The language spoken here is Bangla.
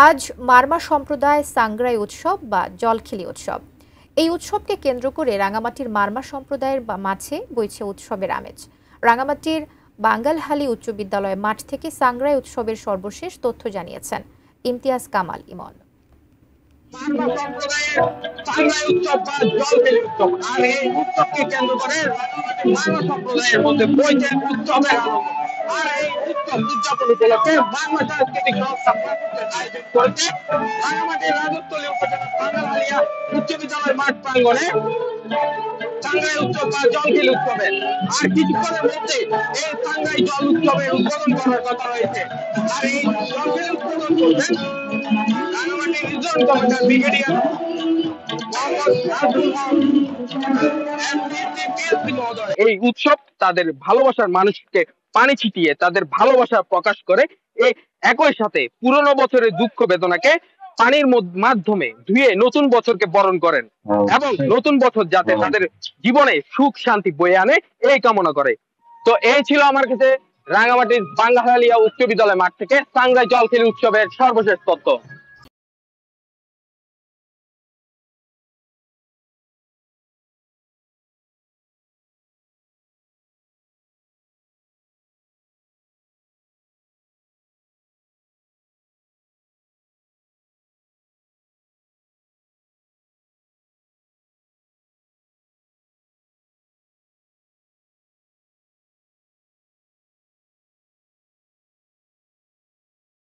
আজ মারমা সম্প্রদায় সাংগ্রাই উৎসব বা জলখিলি উৎসব। এই উৎসবকে কেন্দ্র করে রাঙামাটির মারমা সম্প্রদায়ের মাঝে বইছে উৎসবের আমেজ। রাঙামাটির বাঙ্গালহালি উচ্চ বিদ্যালয় মাঠ থেকে সাংগ্রাই উৎসবের সর্বশেষ তথ্য জানিয়েছেন ইমতিয়াজ কামাল ইমন। মারমা সম্প্রদায়ের সাংগ্রাই উৎসব বা জলখিলি উৎসব, আর এই উৎসবকে কেন্দ্র করে রাঙামাটির মারমা সম্প্রদায়ের মধ্যে বইছে উৎসবের আনন্দ। আর এই উৎসব উদযাপন উপলক্ষে মারমা সাংস্কৃতিক সংস্থা আয়োজন করেছে রাঙামাটির রাজস্থলী উপজেলার বাঙ্গালহালিয়া উচ্চ বিদ্যালয় মাঠ প্রাঙ্গণে সাংগ্রাই উৎসব বা জলখিলি উৎসবের। আর কিছুক্ষণের মধ্যে এই সাংগ্রাই জল উৎসবের উদ্বোধন করার কথা রয়েছে। আর এই জলখিলি উদ্বোধন করবেন রাঙামাটি রিজন কমান্ডার ব্রিগেডিয়ার এই উৎসব তাদের ভালোবাসার মানুষকে পানি ছিটিয়ে তাদের ভালোবাসা প্রকাশ করে। এই একই সাথে পুরনো বছরের দুঃখ বেদনাকে পানির মাধ্যমে ধুয়ে নতুন বছরকে বরণ করেন এবং নতুন বছর যাতে তাদের জীবনে সুখ শান্তি বয়ে আনে এই কামনা করে। তো এই ছিল আমার কাছে রাঙামাটির বাঙ্গালহালিয়া উচ্চ বিদ্যালয় মাঠ থেকে সাংগ্রাই জলখিলি উৎসবের সর্বশেষ তথ্য।